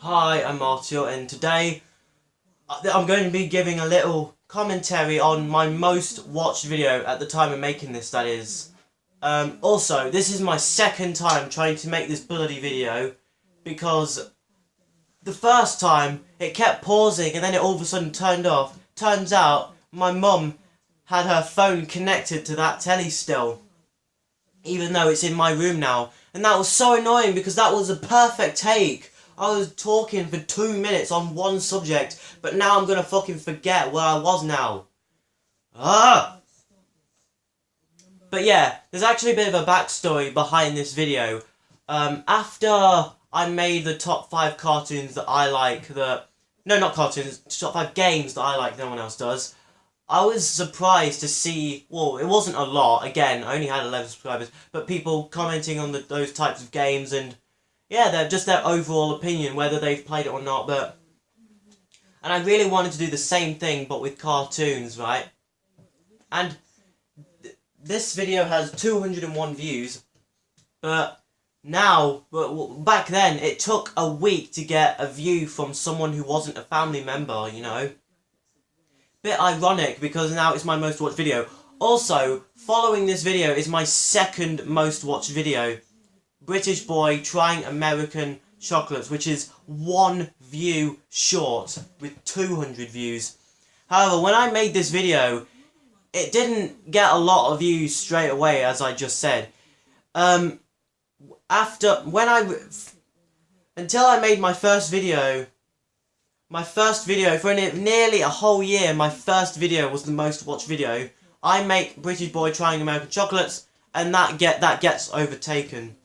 Hi, I'm Martial, and today I'm going to be giving a little commentary on my most watched video at the time of making this, that is. Also, this is my second time trying to make this bloody video, because the first time it kept pausing and then it all of a sudden turned off. Turns out my mum had her phone connected to that telly still, even though it's in my room now. And that was so annoying because that was a perfect take. I was talking for 2 minutes on one subject, but now I'm gonna fucking forget where I was now. But yeah, there's actually a bit of a backstory behind this video. After I made the top 5 cartoons that I like, no, not cartoons, top 5 games that I like no one else does, I was surprised to see, well, it wasn't a lot, again, I only had 11 subscribers, but people commenting on those types of games, and yeah, they're just their overall opinion, whether they've played it or not, and I really wanted to do the same thing, but with cartoons, right? And this video has 201 views, but back then, it took a week to get a view from someone who wasn't a family member, you know? Bit ironic, because now it's my most watched video. Also, following this video is my second most watched video. British boy trying American chocolates, which is 1 view short with 200 views. However, when I made this video, it didn't get a lot of views straight away, as I just said. Until I made my first video for nearly a whole year, my first video was the most watched video. I make British boy trying American chocolates, and that gets overtaken.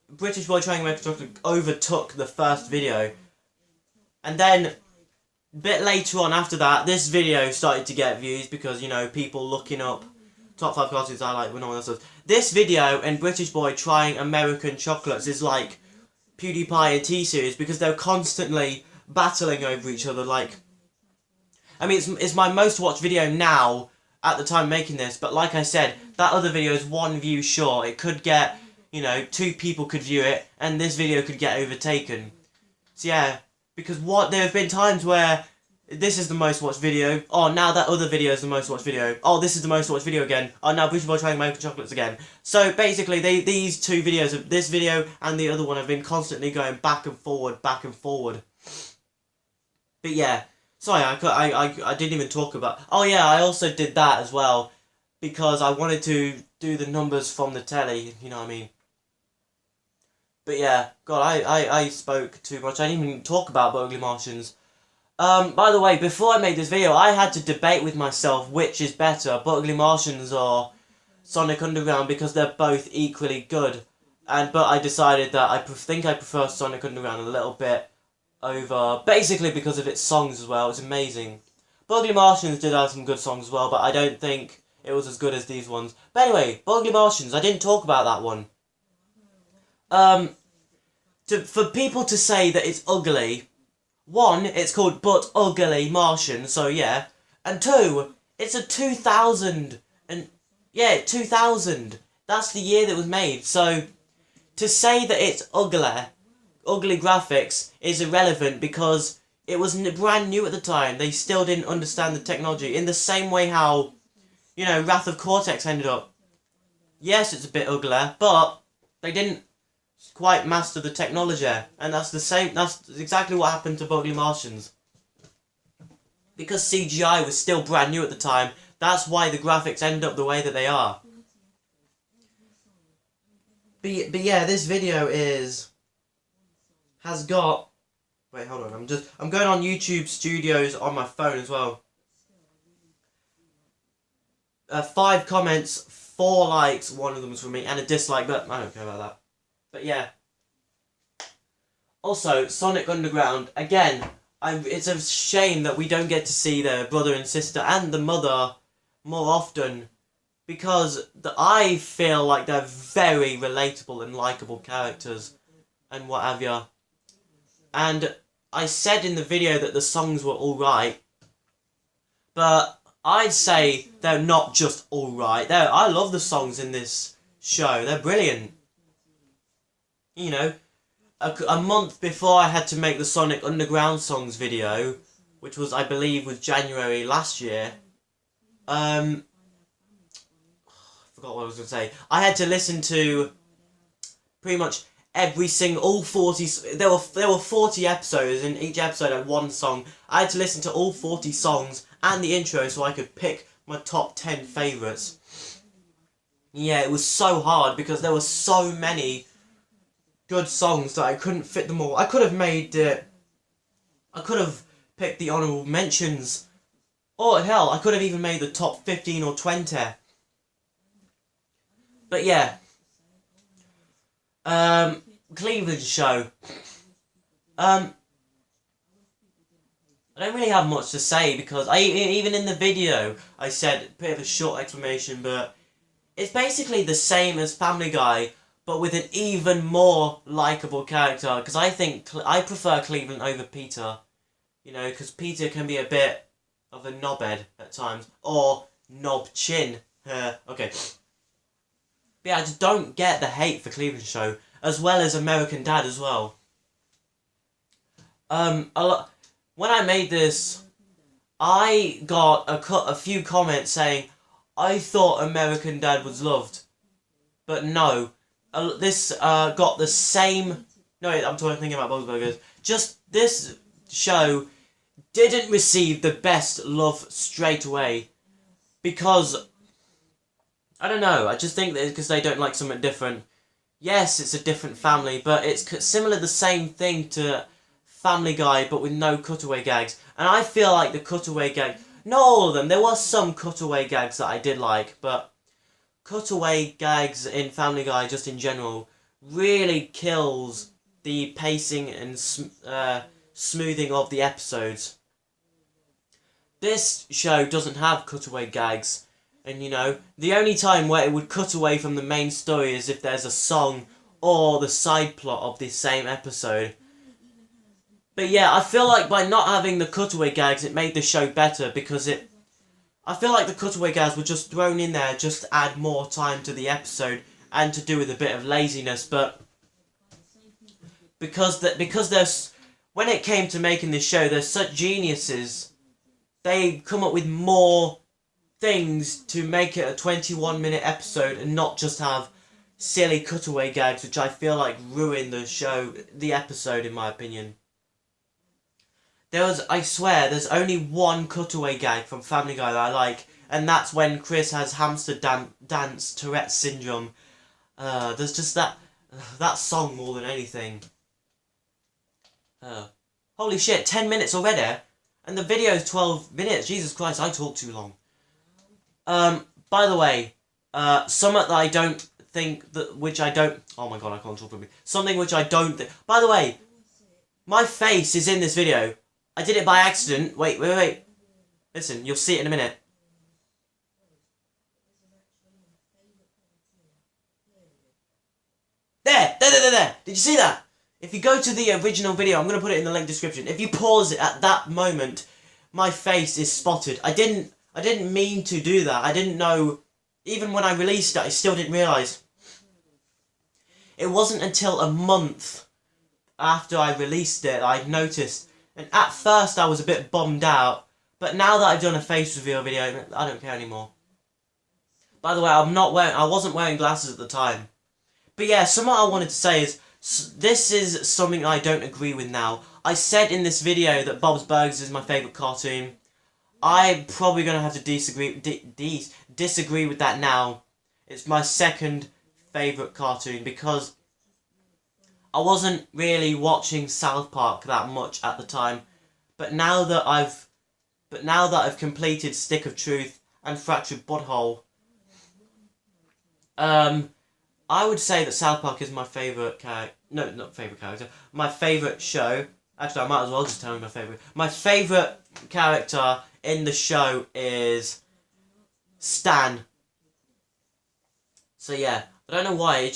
British boy trying American chocolate overtook the first video, and then a bit later on after that, this video started to get views because, you know, people looking up top 5 cartoons I like when no one else does. This video and British boy trying American chocolates is like PewDiePie and T-Series, because they're constantly battling over each other. Like, I mean, it's my most watched video now at the time of making this, but like I said, that other video is 1 view short. It could get, you know, 2 people could view it, and this video could get overtaken. So yeah, because there have been times where this is the most watched video, oh, now that other video is the most watched video, oh, this is the most watched video again, oh, now British boy trying American chocolates again. So basically, these 2 videos, this video and the other one, have been constantly going back and forward, back and forward. But yeah, sorry, I didn't even talk about, oh yeah, I also did that as well, because I wanted to do the numbers from the telly, you know what I mean. But yeah, God, I spoke too much. I didn't even talk about Ugly Martians. By the way, before I made this video, I had to debate with myself which is better, Ugly Martians or Sonic Underground, because they're both equally good. But I decided that I think I prefer Sonic Underground a little bit over, basically because of its songs as well. It's amazing. Ugly Martians did have some good songs as well, but I don't think it was as good as these ones. But anyway, Ugly Martians, I didn't talk about that one. For people to say that it's ugly, 1, it's called But Ugly Martian, so yeah, and 2, it's a 2000, and yeah, 2000, that's the year that it was made, so to say that it's ugly graphics is irrelevant, because it was brand new at the time. They still didn't understand the technology, in the same way how, you know, Wrath of Cortex ended up. Yes, it's a bit uglier, but they didn't quite master the technology, and that's exactly what happened to Ugly Martians. Because CGI was still brand new at the time, that's why the graphics end up the way that they are. But yeah, this video has got, wait, hold on, I'm going on YouTube Studios on my phone as well. 5 comments, 4 likes, 1 of them was from me, and a dislike, but I don't care about that. But yeah. Also, Sonic Underground, again, it's a shame that we don't get to see the brother and sister and the mother more often, because I feel like they're very relatable and likeable characters and what have you. And I said in the video that the songs were alright, but I'd say they're not just alright. I love the songs in this show, they're brilliant. You know, a month before I had to make the Sonic Underground songs video, which was, I believe, was January last year. I forgot what I was going to say. I had to listen to pretty much every single, all 40, there were 40 episodes, and each episode had one song. I had to listen to all 40 songs and the intro so I could pick my top 10 favourites. Yeah, it was so hard because there were so many good songs that I couldn't fit them all. I could have picked the honourable mentions, or hell, I could have even made the top 15 or 20. But yeah, Cleveland show. I don't really have much to say because even in the video I said a bit of a short explanation, but it's basically the same as Family Guy, but with an even more likable character. Because I think I prefer Cleveland over Peter, you know, because Peter can be a bit of a knobhead at times, or knob chin. Okay. But yeah, I just don't get the hate for Cleveland show, as well as American Dad as well. When I made this, I got a few comments saying, I thought American Dad was loved. But no. This got the same... No, wait, I'm thinking about Bob's Burgers. Just this show didn't receive the best love straight away. Because... I don't know, I just think that because they don't like something different. Yes, it's a different family, but it's similar the same thing to Family Guy, but with no cutaway gags. And I feel like the cutaway gag... Not all of them, there were some cutaway gags that I did like, but cutaway gags in Family Guy, just in general, really kills the pacing and smoothing of the episodes. This show doesn't have cutaway gags. And, you know, the only time where it would cut away from the main story is if there's a song or the side plot of the same episode. But yeah, I feel like by not having the cutaway gags, it made the show better because I feel like the cutaway gags were just thrown in there just to add more time to the episode and to do with a bit of laziness. But because there's... When it came to making this show, they're such geniuses. They come up with more things to make it a 21-minute episode and not just have silly cutaway gags, which I feel like ruin the episode in my opinion. I swear, there's only one cutaway gag from Family Guy that I like, and that's when Chris has hamster dance Tourette's syndrome. There's just that song more than anything. Holy shit, 10 minutes already? And the video is 12 minutes. Jesus Christ, I talk too long. By the way, something that I don't think which I don't... Oh my god, I can't talk properly. Something which I don't think... By the way, my face is in this video. I did it by accident. Wait. Listen, you'll see it in a minute. There! Did you see that? If you go to the original video, I'm going to put it in the link description. If you pause it at that moment, my face is spotted. I didn't mean to do that. I didn't know. Even when I released it, I still didn't realise. It wasn't until a month after I released it that I noticed. And at first I was a bit bummed out. But now that I've done a face reveal video, I don't care anymore. By the way, I wasn't wearing glasses at the time. But yeah, something I wanted to say is, this is something I don't agree with now. I said in this video that Bob's Burgers is my favourite cartoon. I'm probably going to have to disagree with that now. It's my second favourite cartoon because I wasn't really watching South Park that much at the time. But now that I've completed Stick of Truth and Fractured Butthole, I would say that South Park is my favourite character. No, not favourite character. My favourite show. Actually, I might as well just tell you my favourite. My favourite character in the show is Stan. So yeah, I don't know why.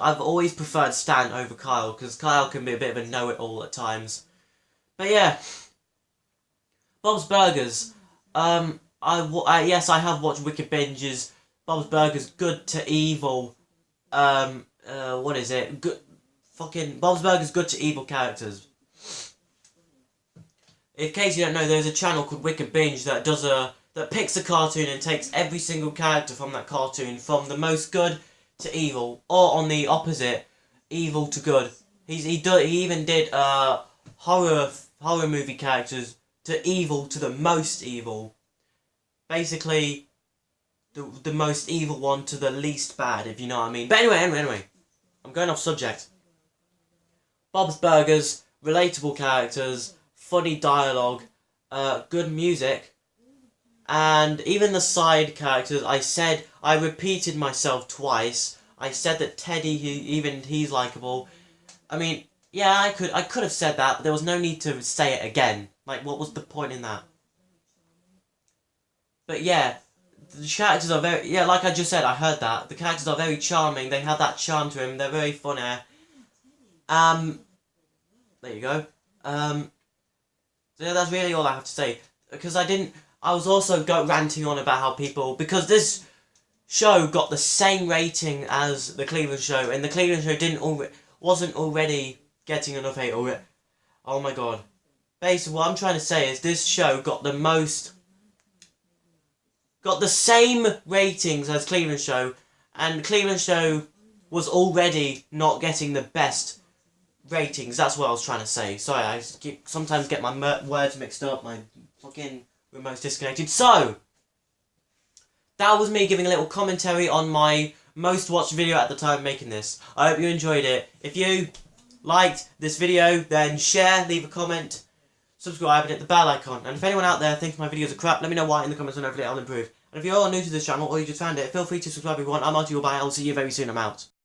I've always preferred Stan over Kyle because Kyle can be a bit of a know-it-all at times. But yeah, Bob's Burgers. Yes, I have watched Wicked Binges. Bob's Burgers, Good to Evil. What is it? Good. fucking Bob's Burgers good to evil characters. In case you don't know, there's a channel called Wicked Binge that picks a cartoon and takes every single character from that cartoon from the most good to evil, or on the opposite, evil to good. He even did horror movie characters to evil to the most evil. Basically, the most evil one to the least bad, if you know what I mean. But anyway, I'm going off subject. Bob's Burgers, relatable characters, funny dialogue, good music, and even the side characters. I repeated myself twice. I said that Teddy, he's likable. I mean, yeah, I could have said that, but there was no need to say it again. Like, what was the point in that? But yeah, the characters are very, yeah, like I just said, I heard that. The characters are very charming, they have that charm to them, they're very funny. There you go. So yeah, that's really all I have to say. Because I was also ranting on about how people, because this show got the same rating as the Cleveland show, and the Cleveland show wasn't already getting enough hate already. Oh my god. Basically, what I'm trying to say is this show got the same ratings as Cleveland show, and Cleveland show was already not getting the best ratings. That's what I was trying to say. Sorry, I sometimes get my words mixed up. My fucking remote's disconnected. So, that was me giving a little commentary on my most watched video at the time of making this. I hope you enjoyed it. If you liked this video, then share, leave a comment, subscribe, and hit the bell icon. And if anyone out there thinks my videos are crap, let me know why in the comments and hopefully I'll improve. And if you're all new to this channel or you just found it, feel free to subscribe if you want. I'm Artie, bye. I'll see you very soon. I'm out.